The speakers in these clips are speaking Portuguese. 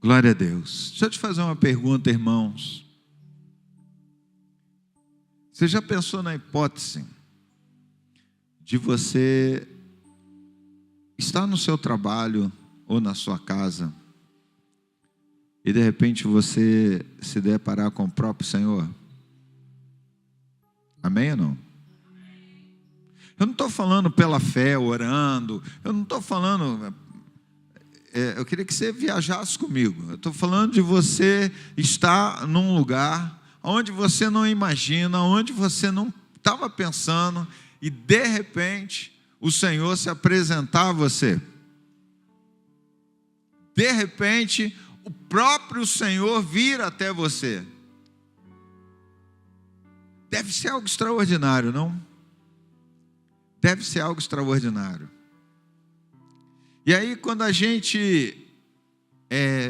Glória a Deus. Deixa eu te fazer uma pergunta, irmãos. Você já pensou na hipótese de você estar no seu trabalho ou na sua casa e de repente você se deparar com o próprio Senhor? Amém ou não? Eu não estou falando pela fé, orando. Eu não estou falando... eu queria que você viajasse comigo. Eu estou falando de você estar num lugar onde você não imagina, onde você não estava pensando, e de repente o Senhor se apresentar a você. De repente o próprio Senhor vir até você. Deve ser algo extraordinário, não? Deve ser algo extraordinário. E aí, quando a gente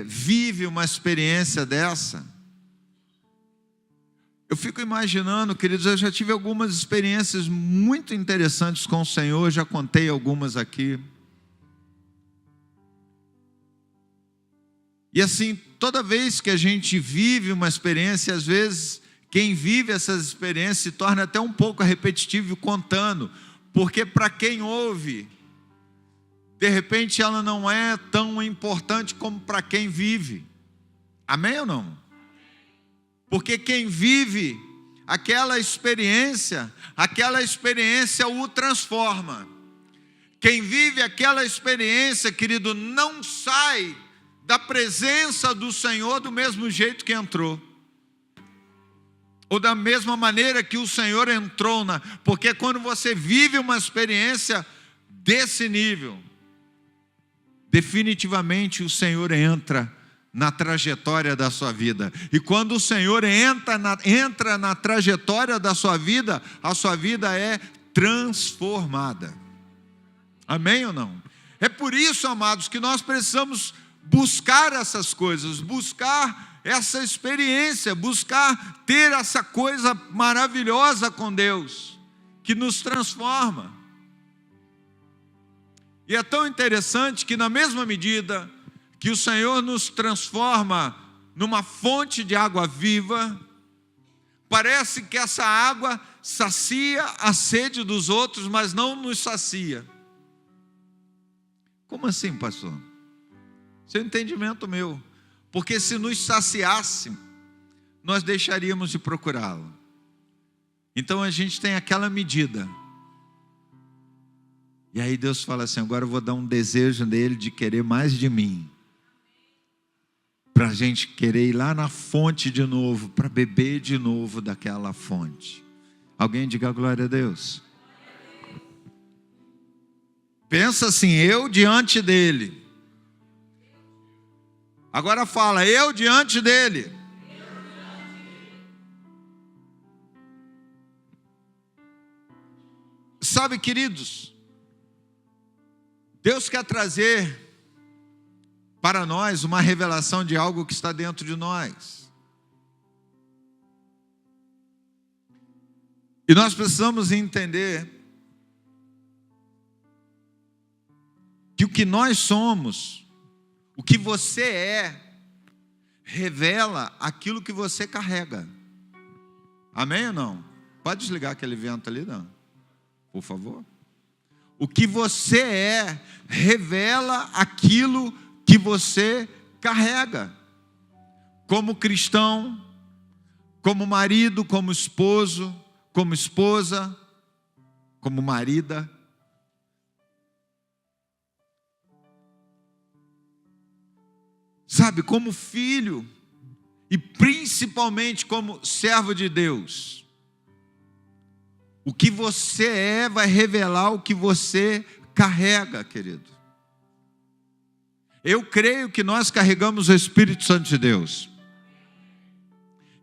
vive uma experiência dessa, eu fico imaginando, queridos, eu já tive algumas experiências muito interessantes com o Senhor, já contei algumas aqui. E assim, toda vez que a gente vive uma experiência, às vezes, quem vive essas experiências se torna até um pouco repetitivo contando, porque para quem ouve, de repente ela não é tão importante como para quem vive. Amém ou não? Porque quem vive aquela experiência o transforma. Quem vive aquela experiência, querido, não sai da presença do Senhor do mesmo jeito que entrou. Ou da mesma maneira que o Senhor entrou, porque quando você vive uma experiência desse nível, definitivamente o Senhor entra na trajetória da sua vida. E quando o Senhor entra na trajetória da sua vida, a sua vida é transformada. Amém ou não? É por isso, amados, que nós precisamos buscar essas coisas, buscar essa experiência, buscar ter essa coisa maravilhosa com Deus, que nos transforma. E é tão interessante que, na mesma medida que o Senhor nos transforma numa fonte de água viva, parece que essa água sacia a sede dos outros, mas não nos sacia. Como assim, pastor? Isso é um entendimento meu. Porque se nos saciasse, nós deixaríamos de procurá-lo. Então a gente tem aquela medida. E aí Deus fala assim: agora eu vou dar um desejo nele de querer mais de mim. Para a gente querer ir lá na fonte de novo, para beber de novo daquela fonte. Alguém diga glória a Deus. Pensa assim: eu diante dele. Agora fala: eu diante dele. Sabe, queridos, Deus quer trazer para nós uma revelação de algo que está dentro de nós. E nós precisamos entender que o que nós somos, o que você é, revela aquilo que você carrega. Amém ou não? Pode desligar aquele vento ali, não? Por favor. O que você é, revela aquilo que você carrega. Como cristão, como marido, como esposo, como esposa, como marida. Sabe, como filho e principalmente como servo de Deus. O que você é vai revelar o que você carrega, querido. Eu creio que nós carregamos o Espírito Santo de Deus.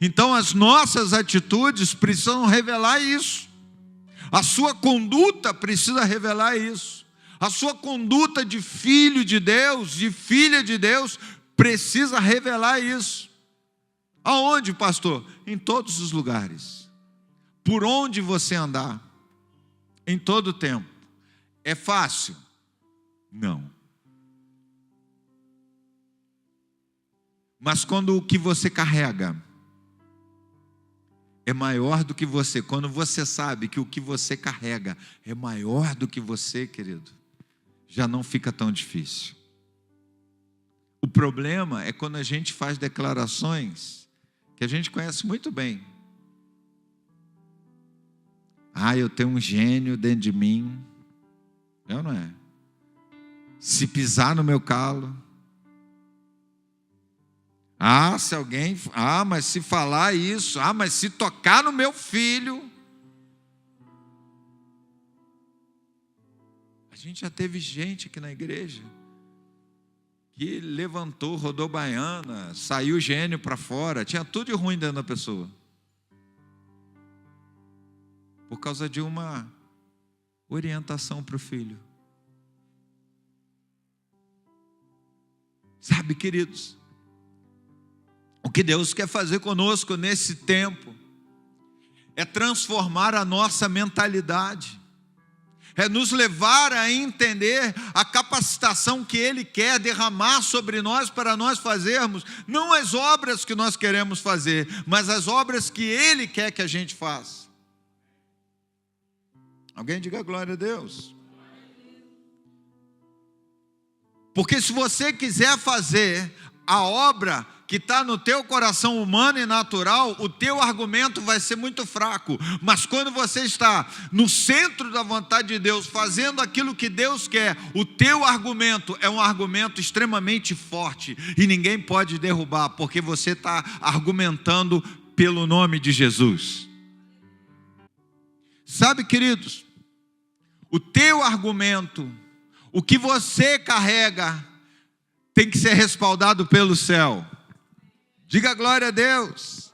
Então as nossas atitudes precisam revelar isso. A sua conduta precisa revelar isso. A sua conduta de filho de Deus, de filha de Deus, precisa revelar isso. Aonde, pastor? Em todos os lugares. Por onde você andar, em todo o tempo. É fácil? Não. Mas quando o que você carrega é maior do que você, quando você sabe que o que você carrega é maior do que você, querido, já não fica tão difícil. O problema é quando a gente faz declarações que a gente conhece muito bem. Eu tenho um gênio dentro de mim. Eu não é. Se pisar no meu calo. Se alguém... mas se falar isso. Mas se tocar no meu filho. A gente já teve gente aqui na igreja que levantou, rodou baiana, saiu gênio para fora, tinha tudo de ruim dentro da pessoa. Por causa de uma orientação para o filho. Sabe, queridos, o que Deus quer fazer conosco nesse tempo é transformar a nossa mentalidade. É nos levar a entender a capacitação que Ele quer derramar sobre nós para nós fazermos, não as obras que nós queremos fazer, mas as obras que Ele quer que a gente faça. Alguém diga glória a Deus. Porque se você quiser fazer a obra que está no teu coração humano e natural, o teu argumento vai ser muito fraco. Mas quando você está no centro da vontade de Deus, fazendo aquilo que Deus quer, o teu argumento é um argumento extremamente forte e ninguém pode derrubar, porque você está argumentando pelo nome de Jesus. Sabe, queridos, o teu argumento, o que você carrega, tem que ser respaldado pelo céu. Diga glória a Deus.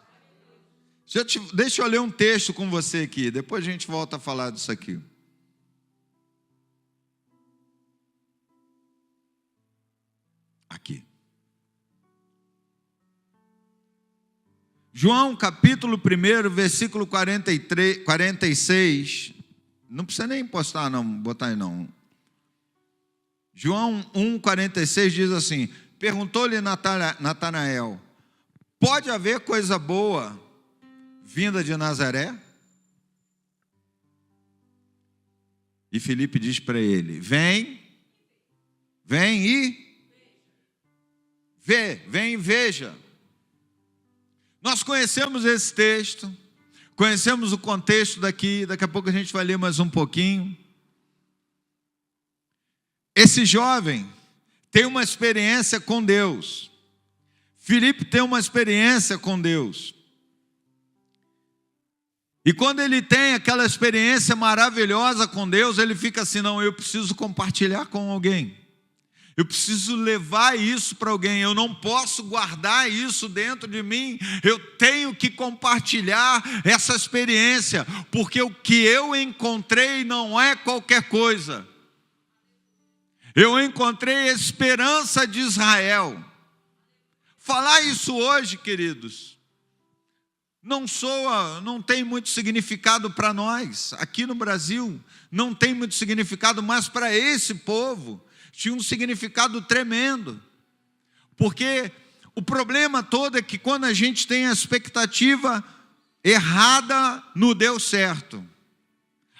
Deixa eu ler um texto com você aqui, depois a gente volta a falar disso aqui. Aqui. João capítulo 1, versículo 46. Não precisa nem postar não, botar aí não. João 1,46 diz assim: perguntou-lhe Natanael: pode haver coisa boa vinda de Nazaré? E Filipe diz para ele: vem e vem e veja. Nós conhecemos esse texto, conhecemos o contexto daqui a pouco a gente vai ler mais um pouquinho. Esse jovem tem uma experiência com Deus. Filipe tem uma experiência com Deus. E quando ele tem aquela experiência maravilhosa com Deus, ele fica assim: não, eu preciso compartilhar com alguém. Eu preciso levar isso para alguém. Eu não posso guardar isso dentro de mim. Eu tenho que compartilhar essa experiência, porque o que eu encontrei não é qualquer coisa. Eu encontrei a esperança de Israel. Falar isso hoje, queridos, não tem muito significado para nós. Aqui no Brasil, não tem muito significado, mas para esse povo, tinha um significado tremendo. Porque o problema todo é que quando a gente tem a expectativa errada, não deu certo.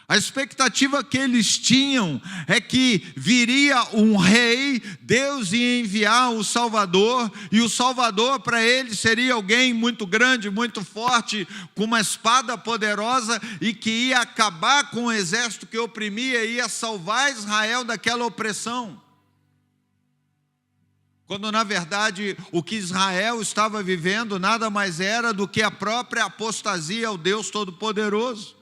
A expectativa que eles tinham é que viria um rei, Deus ia enviar o Salvador, e o Salvador para eles seria alguém muito grande, muito forte, com uma espada poderosa, e que ia acabar com o exército que oprimia, ia salvar Israel daquela opressão. Quando na verdade o que Israel estava vivendo nada mais era do que a própria apostasia ao Deus Todo-Poderoso.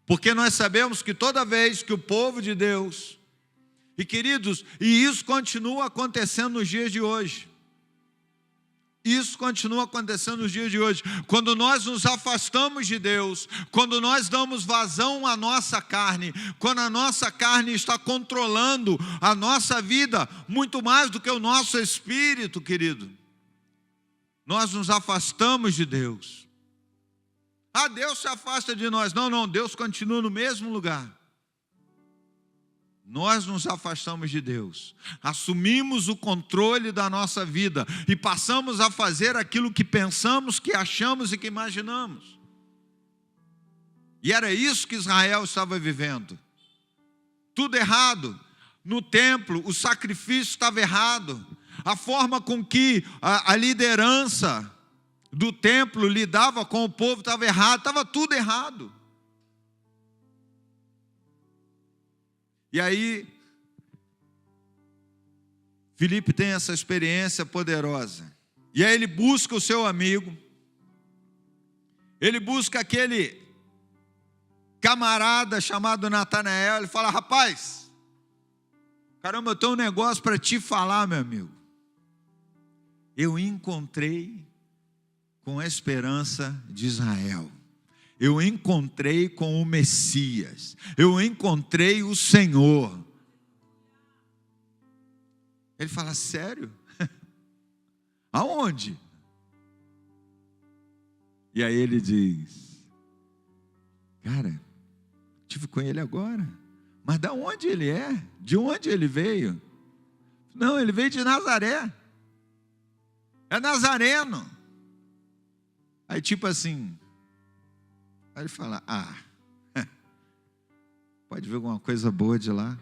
Porque nós sabemos que toda vez que o povo de Deus, e queridos, e isso continua acontecendo nos dias de hoje, isso continua acontecendo nos dias de hoje, quando nós nos afastamos de Deus, quando nós damos vazão à nossa carne, quando a nossa carne está controlando a nossa vida, muito mais do que o nosso espírito, querido, nós nos afastamos de Deus. Deus se afasta de nós. Não, Deus continua no mesmo lugar. nós nos afastamos de Deus, assumimos o controle da nossa vida e passamos a fazer aquilo que pensamos, que achamos e que imaginamos. E era isso que Israel estava vivendo. Tudo errado. No templo, o sacrifício estava errado. A forma com que a liderança do templo lidava com o povo estava errado. Estava tudo errado. E aí, Filipe tem essa experiência poderosa. E aí ele busca o seu amigo. Ele busca aquele camarada chamado Natanael. Ele fala: rapaz, caramba, eu tenho um negócio para te falar, meu amigo. Eu encontrei com a esperança de Israel. Eu encontrei com o Messias. Eu encontrei o Senhor. Ele fala: sério? Aonde? E aí ele diz: cara, estive com ele agora. Mas de onde ele é? De onde ele veio? Não, ele veio de Nazaré. É nazareno. Aí tipo assim, aí ele fala: pode ver alguma coisa boa de lá.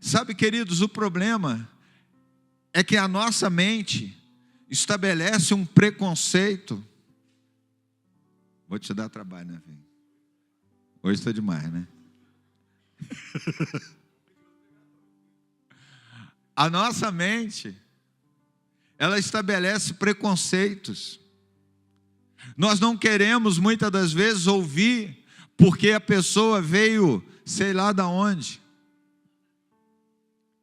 Sabe, queridos, o problema é que a nossa mente estabelece um preconceito. Vou te dar trabalho, né, filho? Hoje está demais, né? A nossa mente, ela estabelece preconceitos. Nós não queremos, muitas das vezes, ouvir, porque a pessoa veio, sei lá de onde,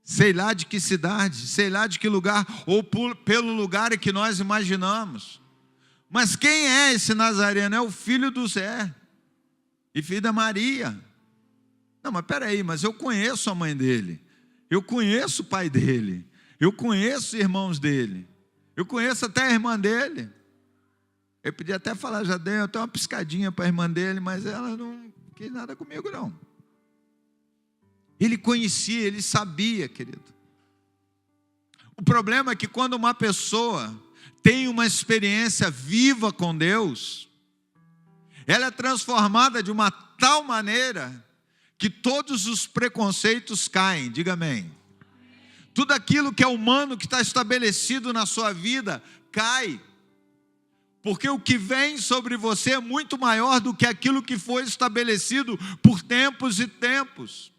sei lá de que cidade, sei lá de que lugar, ou pelo lugar em que nós imaginamos. Mas quem é esse nazareno? É o filho do Zé e filho da Maria. Não, mas peraí, mas eu conheço a mãe dele, eu conheço o pai dele, eu conheço os irmãos dele, eu conheço até a irmã dele. Eu podia até falar: já dei até uma piscadinha para a irmã dele, mas ela não quis nada comigo, não. Ele conhecia, ele sabia, querido. O problema é que quando uma pessoa tem uma experiência viva com Deus, ela é transformada de uma tal maneira que todos os preconceitos caem. Diga amém. Tudo aquilo que é humano, que está estabelecido na sua vida, cai. Porque o que vem sobre você é muito maior do que aquilo que foi estabelecido por tempos e tempos.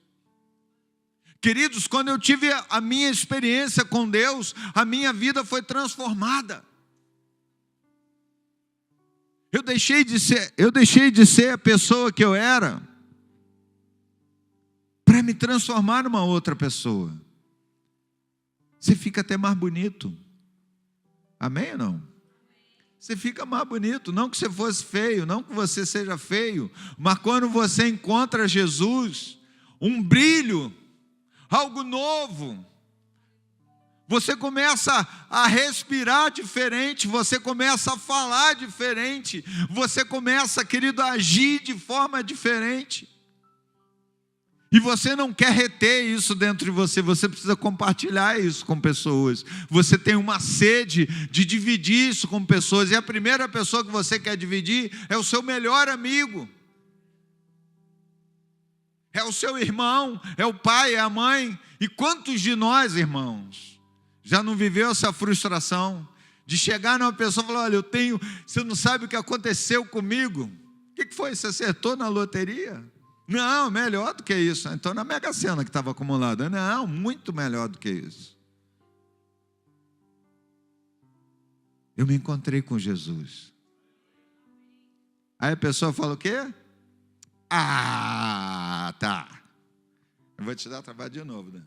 Queridos, quando eu tive a minha experiência com Deus, a minha vida foi transformada. Eu deixei de ser a pessoa que eu era para me transformar numa outra pessoa. Você fica até mais bonito. Amém ou não? Você fica mais bonito, não que você fosse feio, não que você seja feio, mas quando você encontra Jesus, um brilho, algo novo, você começa a respirar diferente, você começa a falar diferente, você começa, querido, a agir de forma diferente. E você não quer reter isso dentro de você, você precisa compartilhar isso com pessoas. Você tem uma sede de dividir isso com pessoas, e a primeira pessoa que você quer dividir é o seu melhor amigo. É o seu irmão, é o pai, é a mãe. E quantos de nós, irmãos, já não viveu essa frustração de chegar numa pessoa e falar: olha, você não sabe o que aconteceu comigo? O que foi? Você acertou na loteria? Não, melhor do que isso. Então na Mega Sena que estava acumulada. Não, muito melhor do que isso. Eu me encontrei com Jesus. Aí a pessoa fala o quê? Tá. Eu vou te dar trabalho de novo, né?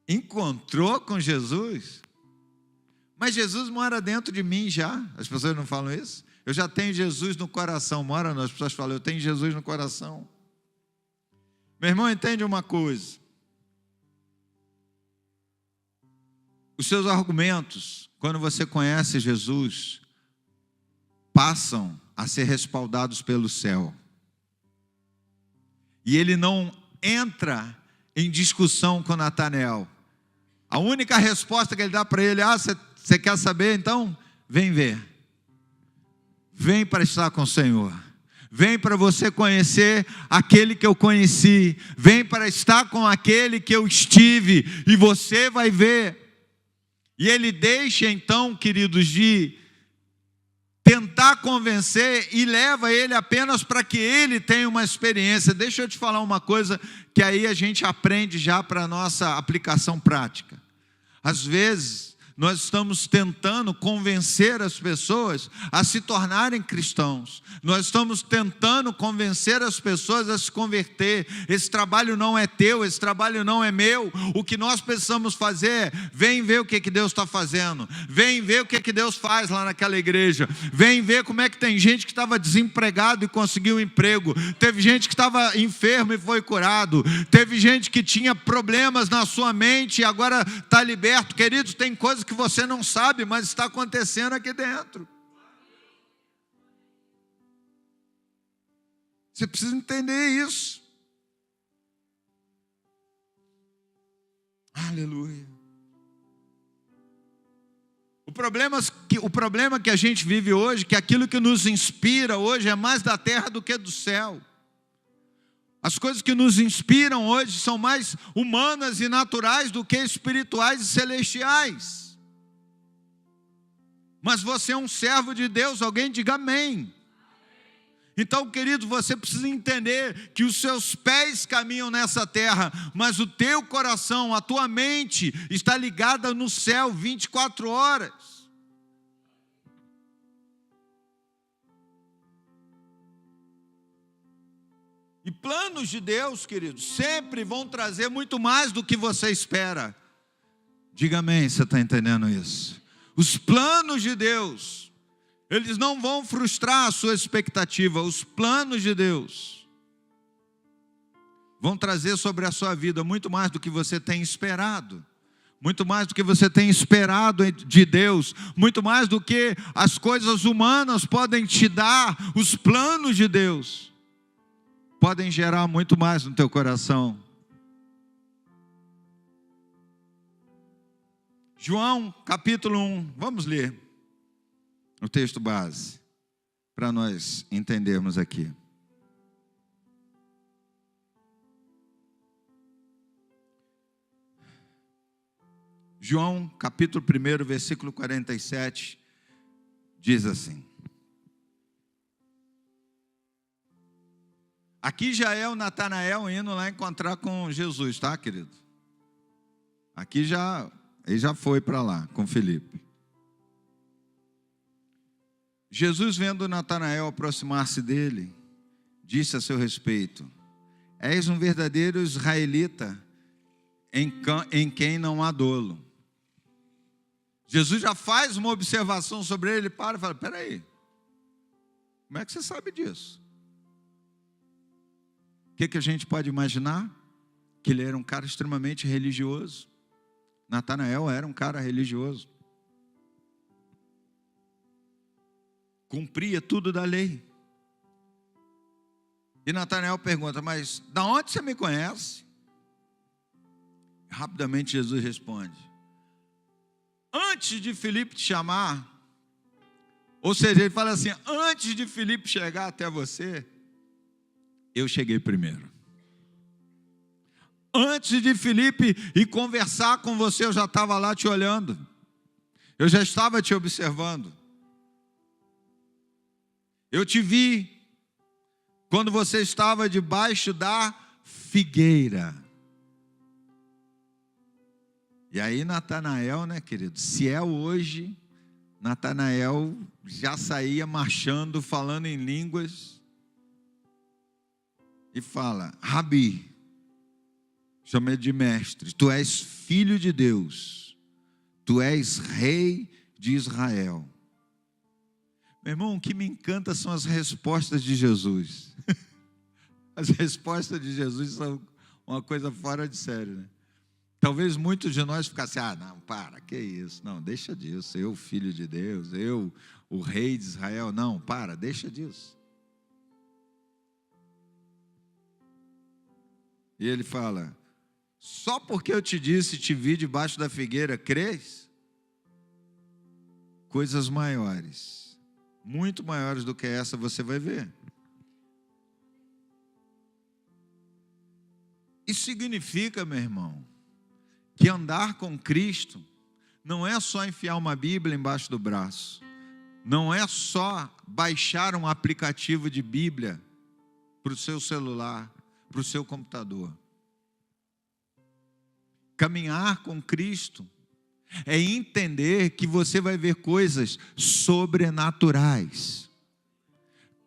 Encontrou com Jesus? Mas Jesus mora dentro de mim já. As pessoas não falam isso? Eu já tenho Jesus no coração. Mora não, as pessoas falam: eu tenho Jesus no coração. Meu irmão, entende uma coisa. Os seus argumentos, quando você conhece Jesus, passam a ser respaldados pelo céu. E ele não entra em discussão com Natanael. A única resposta que ele dá para ele: você quer saber? Então, vem ver. Vem para estar com o Senhor. Vem para você conhecer aquele que eu conheci. Vem para estar com aquele que eu estive. E você vai ver. E ele deixa então, queridos, de tentar convencer e leva ele apenas para que ele tenha uma experiência. Deixa eu te falar uma coisa que aí a gente aprende já para a nossa aplicação prática. Às vezes, nós estamos tentando convencer as pessoas a se tornarem cristãos. Nós estamos tentando convencer as pessoas a se converter. Esse trabalho não é teu, esse trabalho não é meu. O que nós precisamos fazer é: vem ver o que Deus está fazendo. Vem ver o que Deus faz lá naquela igreja. Vem ver como é que tem gente que estava desempregado e conseguiu um emprego. Teve gente que estava enfermo e foi curado. Teve gente que tinha problemas na sua mente e agora está liberto. Queridos, tem coisas que você não sabe, mas está acontecendo aqui dentro. Você precisa entender isso. Aleluia. O problema que a gente vive hoje, que aquilo que nos inspira hoje é mais da terra do que do céu. As coisas que nos inspiram hoje são mais humanas e naturais do que espirituais e celestiais. Mas você é um servo de Deus, alguém diga amém. Então, querido, você precisa entender que os seus pés caminham nessa terra, mas o teu coração, a tua mente está ligada no céu 24 horas. E planos de Deus, queridos, sempre vão trazer muito mais do que você espera. Diga amém, você está entendendo isso? Os planos de Deus, eles não vão frustrar a sua expectativa. Os planos de Deus vão trazer sobre a sua vida muito mais do que você tem esperado. Muito mais do que você tem esperado de Deus. Muito mais do que as coisas humanas podem te dar. Os planos de Deus podem gerar muito mais no teu coração. João, capítulo 1, vamos ler o texto base, para nós entendermos aqui. João, capítulo 1, versículo 47, diz assim. Aqui já é o Natanael indo lá encontrar com Jesus, tá, querido? Aqui ele já foi para lá com Filipe. Jesus, vendo Natanael aproximar-se dele, disse a seu respeito: és um verdadeiro israelita, em quem não há dolo. Jesus já faz uma observação sobre ele, para e fala: espera aí, como é que você sabe disso? O que a gente pode imaginar? Que ele era um cara extremamente religioso. Natanael era um cara religioso. Cumpria tudo da lei. E Natanael pergunta: mas da onde você me conhece? Rapidamente Jesus responde: antes de Filipe te chamar, ou seja, ele fala assim: antes de Filipe chegar até você, eu cheguei primeiro. Antes de Filipe ir conversar com você, eu já estava lá te olhando. Eu já estava te observando. Eu te vi quando você estava debaixo da figueira. E aí Natanael, né, querido? Se é hoje, Natanael já saía marchando, falando em línguas. E fala: Rabi, chama ele de mestre, tu és filho de Deus, tu és rei de Israel. Meu irmão, o que me encanta são as respostas de Jesus. As respostas de Jesus são uma coisa fora de série, né? Talvez muitos de nós ficassem, não, para, que isso? Não, deixa disso, eu, filho de Deus, eu, o rei de Israel, não, para, deixa disso. E ele fala, só porque eu te disse, te vi debaixo da figueira, crês? Coisas maiores, muito maiores do que essa você vai ver. Isso significa, meu irmão, que andar com Cristo não é só enfiar uma Bíblia embaixo do braço, não é só baixar um aplicativo de Bíblia para o seu celular, para o seu computador. Caminhar com Cristo é entender que você vai ver coisas sobrenaturais.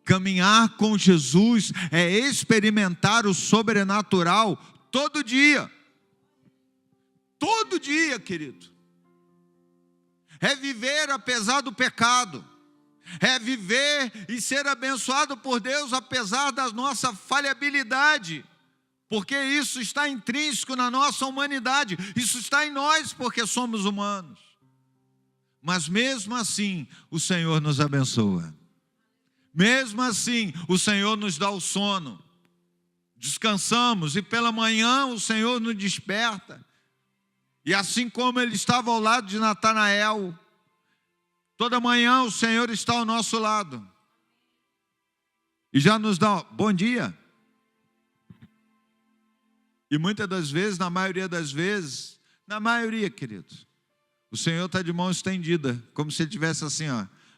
Caminhar com Jesus é experimentar o sobrenatural todo dia. Todo dia, querido. É viver apesar do pecado. É viver e ser abençoado por Deus apesar da nossa falhabilidade. Porque isso está intrínseco na nossa humanidade. Isso está em nós porque somos humanos. Mas mesmo assim, o Senhor nos abençoa. Mesmo assim, o Senhor nos dá o sono. Descansamos e pela manhã o Senhor nos desperta. E assim como Ele estava ao lado de Natanael, toda manhã o Senhor está ao nosso lado. E já nos dá bom dia. E muitas das vezes, na maioria, queridos, o Senhor está de mão estendida, como se Ele estivesse assim,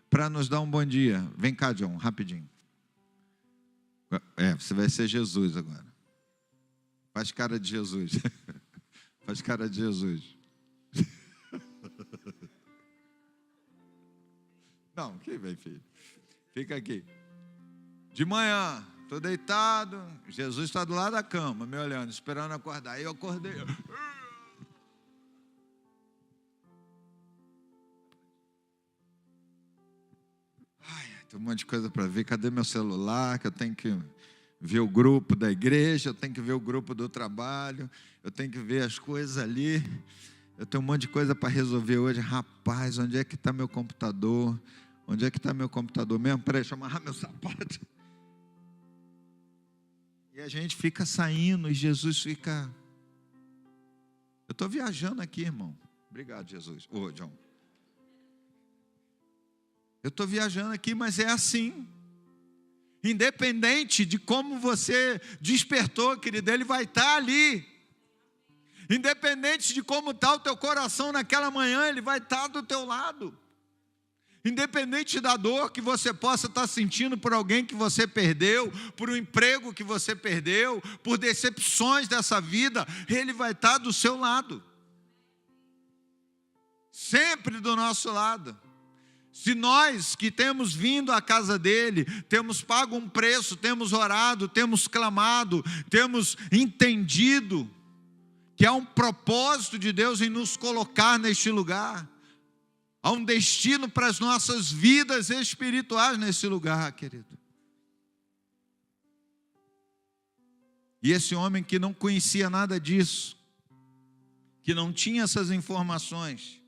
para nos dar um bom dia. Vem cá, John, rapidinho. Você vai ser Jesus agora. Faz cara de Jesus. Faz cara de Jesus. Não, quem vem, filho? Fica aqui. De manhã, estou deitado, Jesus está do lado da cama, me olhando, esperando acordar. Aí eu acordei. Tem um monte de coisa para ver. Cadê meu celular? Que eu tenho que ver o grupo da igreja, eu tenho que ver o grupo do trabalho, eu tenho que ver as coisas ali. Eu tenho um monte de coisa para resolver hoje. Rapaz, onde é que está meu computador? Onde é que está meu computador mesmo? Peraí, deixa eu amarrar meu sapato. E a gente fica saindo e Jesus fica... Eu estou viajando aqui, irmão. Obrigado, Jesus. John. Eu estou viajando aqui, mas é assim. Independente de como você despertou, querido, Ele vai estar ali. Independente de como está o teu coração naquela manhã, Ele vai estar do teu lado. Independente da dor que você possa estar sentindo por alguém que você perdeu, por um emprego que você perdeu, por decepções dessa vida, Ele vai estar do seu lado. Sempre do nosso lado. Se nós que temos vindo à casa dele, temos pago um preço, temos orado, temos clamado, temos entendido que há um propósito de Deus em nos colocar neste lugar, há um destino para as nossas vidas espirituais nesse lugar, querido. E esse homem que não conhecia nada disso, que não tinha essas informações,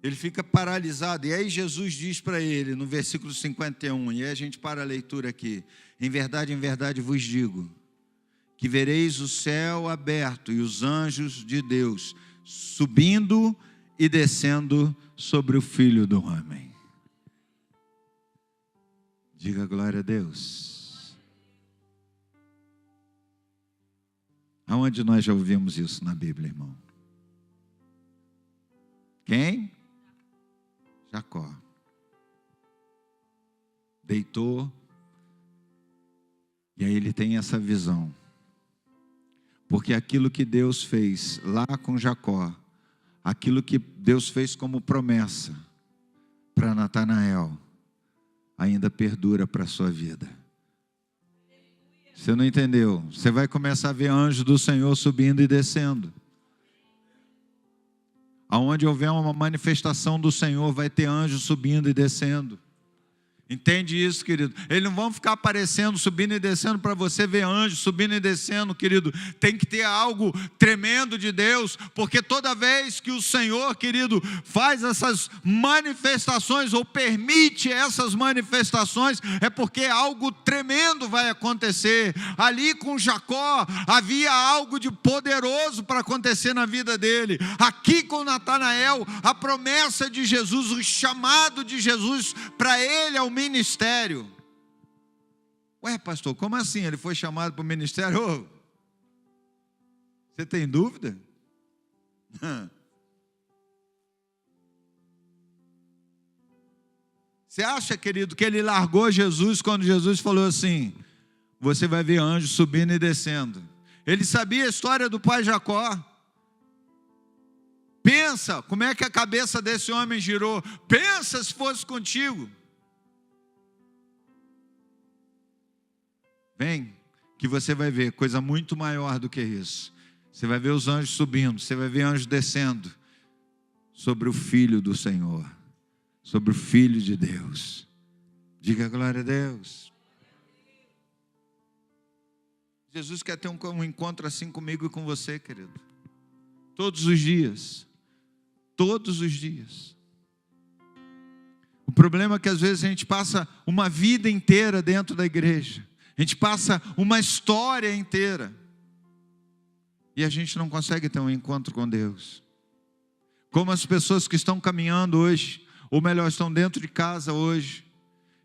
ele fica paralisado. E aí Jesus diz para ele, no versículo 51, e aí a gente para a leitura aqui: em verdade vos digo, que vereis o céu aberto e os anjos de Deus subindo e descendo sobre o Filho do Homem. Diga glória a Deus. Aonde nós já ouvimos isso na Bíblia, irmão? Quem? Jacó. Deitou, e aí ele tem essa visão. Porque aquilo que Deus fez lá com Jacó, aquilo que Deus fez como promessa para Natanael, ainda perdura para a sua vida. Você não entendeu? Você vai começar a ver anjos do Senhor subindo e descendo. Aonde houver uma manifestação do Senhor, vai ter anjos subindo e descendo. Entende isso, querido? Eles não vão ficar aparecendo, subindo e descendo para você ver anjos subindo e descendo, querido. Tem que ter algo tremendo de Deus, porque toda vez que o Senhor, querido, faz essas manifestações ou permite essas manifestações, é porque algo tremendo vai acontecer. Ali com Jacó havia algo de poderoso para acontecer na vida dele. Aqui com Natanael, a promessa de Jesus, o chamado de Jesus para ele ao ministério. Ué, pastor, como assim? Ele foi chamado para o ministério? Ô, você tem dúvida? Você acha, querido, que ele largou Jesus quando Jesus falou assim: você vai ver anjos subindo e descendo? Ele sabia a história do pai Jacó. Pensa como é que a cabeça desse homem girou. Pensa se fosse contigo. Vem, que você vai ver coisa muito maior do que isso. Você vai ver os anjos subindo, você vai ver anjos descendo sobre o Filho do Senhor, sobre o Filho de Deus. Diga glória a Deus. Jesus quer ter um encontro assim comigo e com você, querido. Todos os dias. Todos os dias. O problema é que às vezes a gente passa uma vida inteira dentro da igreja. A gente passa uma história inteira e a gente não consegue ter um encontro com Deus. Como as pessoas que estão caminhando hoje, ou melhor, estão dentro de casa hoje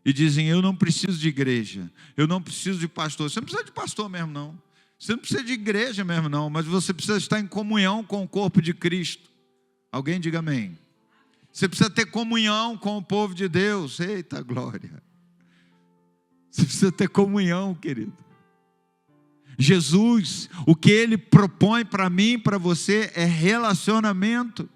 e dizem: eu não preciso de igreja, eu não preciso de pastor. Você não precisa de pastor mesmo não, você não precisa de igreja mesmo não, mas você precisa estar em comunhão com o corpo de Cristo. Alguém diga amém. Você precisa ter comunhão com o povo de Deus. Eita glória. Você precisa ter comunhão, querido. Jesus, o que Ele propõe para mim e para você é relacionamento.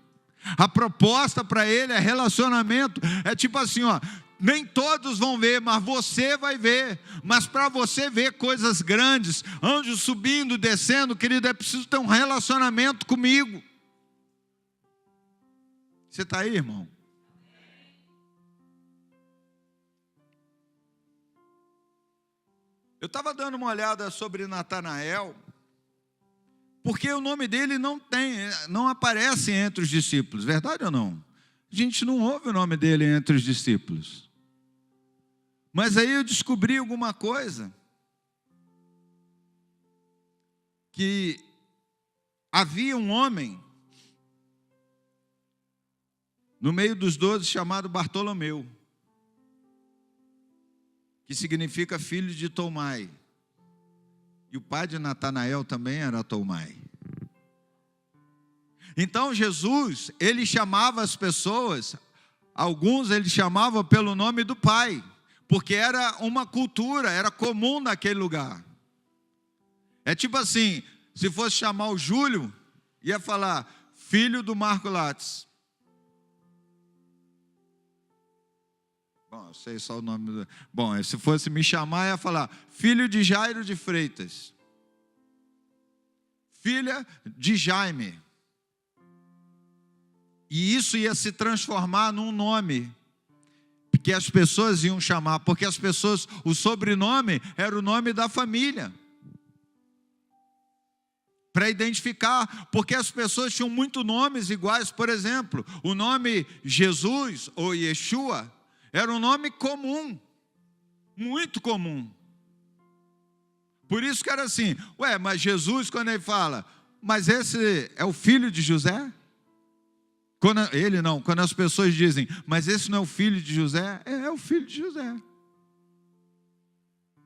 A proposta para Ele é relacionamento. É tipo assim, ó, nem todos vão ver, mas você vai ver. Mas para você ver coisas grandes, anjos subindo, descendo, querido, é preciso ter um relacionamento comigo. Você está aí, irmão? Eu estava dando uma olhada sobre Natanael, porque o nome dele não aparece entre os discípulos, verdade ou não? A gente não ouve o nome dele entre os discípulos. Mas aí eu descobri alguma coisa, que havia um homem no meio dos 12 chamado Bartolomeu, que significa filho de Tomai. E o pai de Natanael também era Tomai. Então Jesus, ele chamava as pessoas, alguns ele chamava pelo nome do pai, porque era uma cultura, era comum naquele lugar. É tipo assim, se fosse chamar o Júlio, ia falar, filho do Marco Lattes. Bom, eu sei só o nome. Bom, se fosse me chamar, ia falar, filho de Jairo de Freitas. Filha de Jaime. E isso ia se transformar num nome que as pessoas iam chamar, porque as pessoas, o sobrenome era o nome da família. Para identificar, porque as pessoas tinham muitos nomes iguais. Por exemplo, o nome Jesus ou Yeshua era um nome comum, muito comum. Por isso que era assim, ué, mas Jesus, quando ele fala, mas esse é o filho de José? Quando as pessoas dizem, mas esse não é o filho de José? É o filho de José.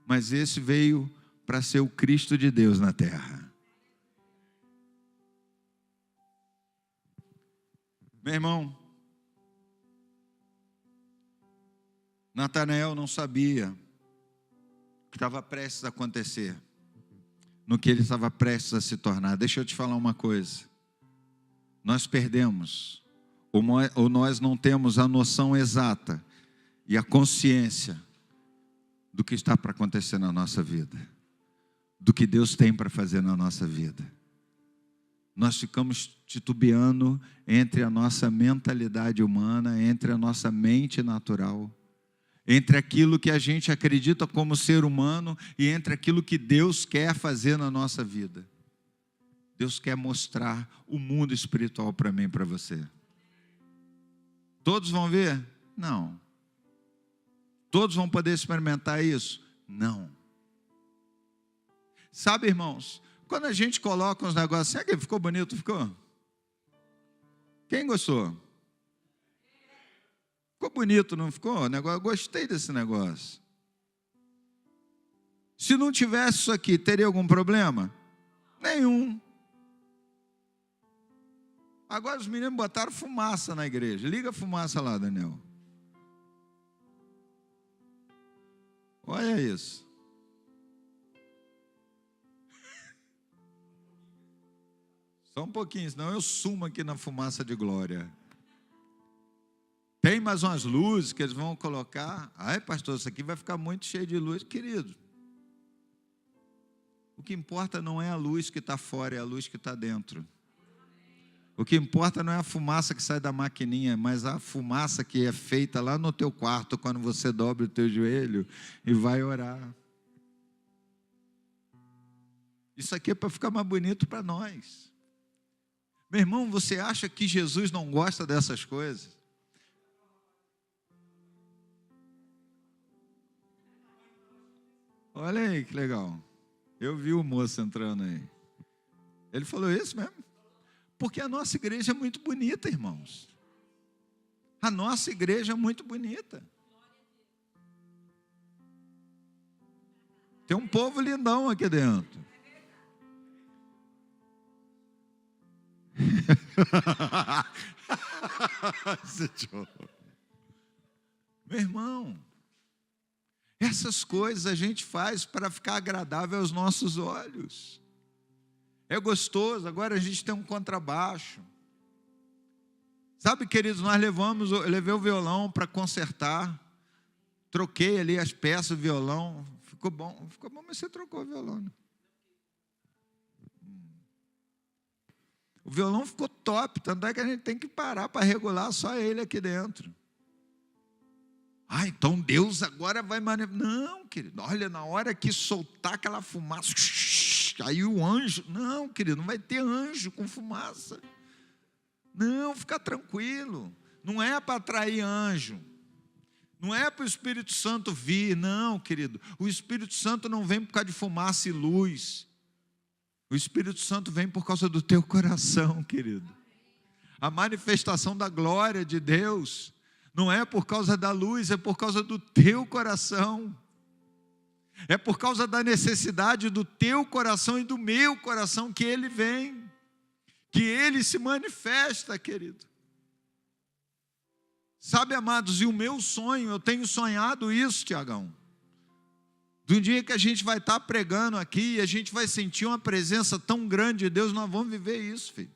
Mas esse veio para ser o Cristo de Deus na terra. Meu irmão, Natanael não sabia o que estava prestes a acontecer, no que ele estava prestes a se tornar. Deixa eu te falar uma coisa. Nós perdemos, ou nós não temos a noção exata e a consciência do que está para acontecer na nossa vida, do que Deus tem para fazer na nossa vida. Nós ficamos titubeando entre a nossa mentalidade humana, entre a nossa mente natural, entre aquilo que a gente acredita como ser humano e entre aquilo que Deus quer fazer na nossa vida. Deus quer mostrar o mundo espiritual para mim e para você. Todos vão ver? Não. Todos vão poder experimentar isso? Não. Sabe, irmãos, quando a gente coloca uns negócios assim, ficou bonito, ficou? Quem gostou? Ficou bonito, não ficou? Eu gostei desse negócio. Se não tivesse isso aqui, teria algum problema? Nenhum. Agora os meninos botaram fumaça na igreja. Liga a fumaça lá, Daniel. Olha isso. Só um pouquinho, senão eu sumo aqui na fumaça de glória. Tem mais umas luzes que eles vão colocar. Ai, pastor, isso aqui vai ficar muito cheio de luz. Querido, o que importa não é a luz que está fora, é a luz que está dentro. O que importa não é a fumaça que sai da maquininha, mas a fumaça que é feita lá no teu quarto, quando você dobra o teu joelho e vai orar. Isso aqui é para ficar mais bonito para nós. Meu irmão, você acha que Jesus não gosta dessas coisas? Olha aí que legal. Eu vi o moço entrando aí. Ele falou isso mesmo? Porque a nossa igreja é muito bonita, irmãos. A nossa igreja é muito bonita. Tem um povo lindão aqui dentro. Meu irmão, essas coisas a gente faz para ficar agradável aos nossos olhos. É gostoso, agora a gente tem um contrabaixo. Sabe, queridos, eu levei o violão para consertar, troquei ali as peças do violão, ficou bom, mas você trocou o violão, né? O violão ficou top, tanto é que a gente tem que parar para regular só ele aqui dentro. Ah, então Deus agora vai manifestar. Não, querido, olha, na hora que soltar aquela fumaça, aí o anjo, não, querido, não vai ter anjo com fumaça. Não, fica tranquilo. Não é para atrair anjo. Não é para o Espírito Santo vir, não, querido. O Espírito Santo não vem por causa de fumaça e luz. O Espírito Santo vem por causa do teu coração, querido. A manifestação da glória de Deus não é por causa da luz, é por causa do teu coração. É por causa da necessidade do teu coração e do meu coração que Ele vem, que Ele se manifesta, querido. Sabe, amados, e o meu sonho, eu tenho sonhado isso, Tiagão. Do dia que a gente vai estar pregando aqui, e a gente vai sentir uma presença tão grande de Deus, nós vamos viver isso, filho.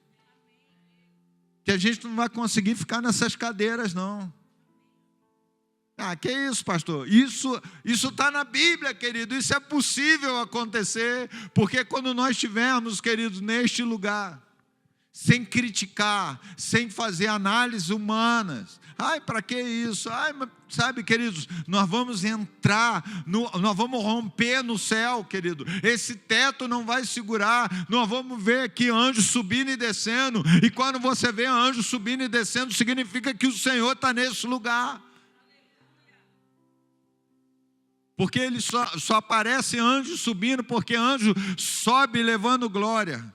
Que a gente não vai conseguir ficar nessas cadeiras, não. Ah, que isso, pastor? Isso está na Bíblia, querido. Isso é possível acontecer, porque quando nós estivermos, queridos, neste lugar, sem criticar, sem fazer análises humanas. Ai, para que isso? Ai, mas, sabe, queridos, nós vamos entrar, nós vamos romper no céu, querido. Esse teto não vai segurar. Nós vamos ver aqui anjos subindo e descendo. E quando você vê anjos subindo e descendo, significa que o Senhor está nesse lugar. Porque ele só aparece anjo subindo, porque anjo sobe levando glória.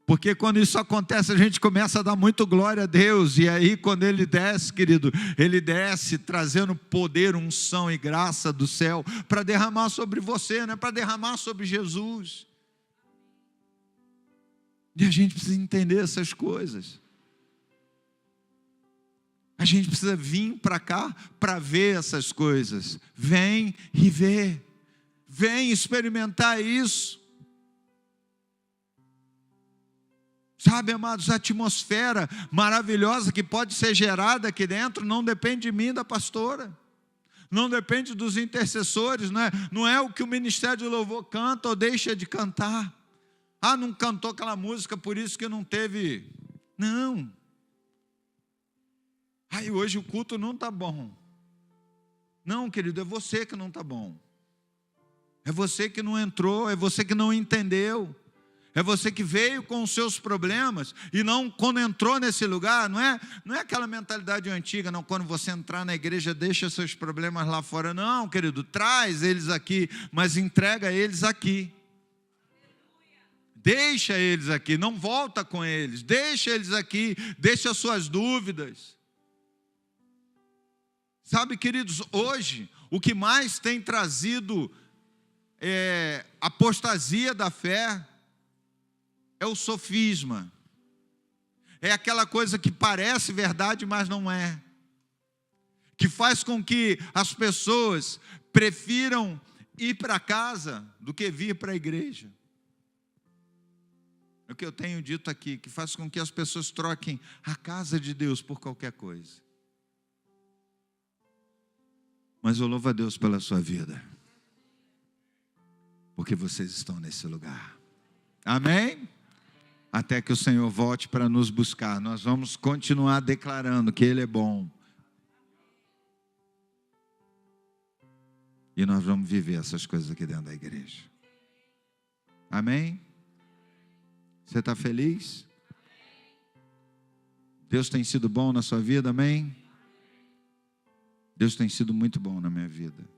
Porque quando isso acontece, a gente começa a dar muito glória a Deus. E aí quando Ele desce, querido, Ele desce trazendo poder, unção e graça do céu para derramar sobre você, né? Para derramar sobre Jesus. E a gente precisa entender essas coisas. A gente precisa vir para cá para ver essas coisas. Vem e vê. Vem experimentar isso. Sabe, amados, a atmosfera maravilhosa que pode ser gerada aqui dentro não depende de mim, da pastora. Não depende dos intercessores, não é o que o Ministério de Louvor canta ou deixa de cantar. Ah, não cantou aquela música, por isso que não teve. Não. Aí hoje o culto não está bom. Não, querido, é você que não está bom. É você que não entrou, é você que não entendeu. É você que veio com os seus problemas e não, quando entrou nesse lugar, não é aquela mentalidade antiga, não, quando você entrar na igreja, deixa seus problemas lá fora. Não, querido, traz eles aqui, mas entrega eles aqui. Deixa eles aqui, não volta com eles, deixa eles aqui, deixa as suas dúvidas. Sabe, queridos, hoje, o que mais tem trazido apostasia da fé é o sofisma. É aquela coisa que parece verdade, mas não é. Que faz com que as pessoas prefiram ir para casa do que vir para a igreja. É o que eu tenho dito aqui, que faz com que as pessoas troquem a casa de Deus por qualquer coisa. Mas eu louvo a Deus pela sua vida, porque vocês estão nesse lugar. Amém? Até que o Senhor volte para nos buscar, nós vamos continuar declarando que Ele é bom. E nós vamos viver essas coisas aqui dentro da igreja. Amém? Você está feliz? Deus tem sido bom na sua vida, amém? Deus tem sido muito bom na minha vida.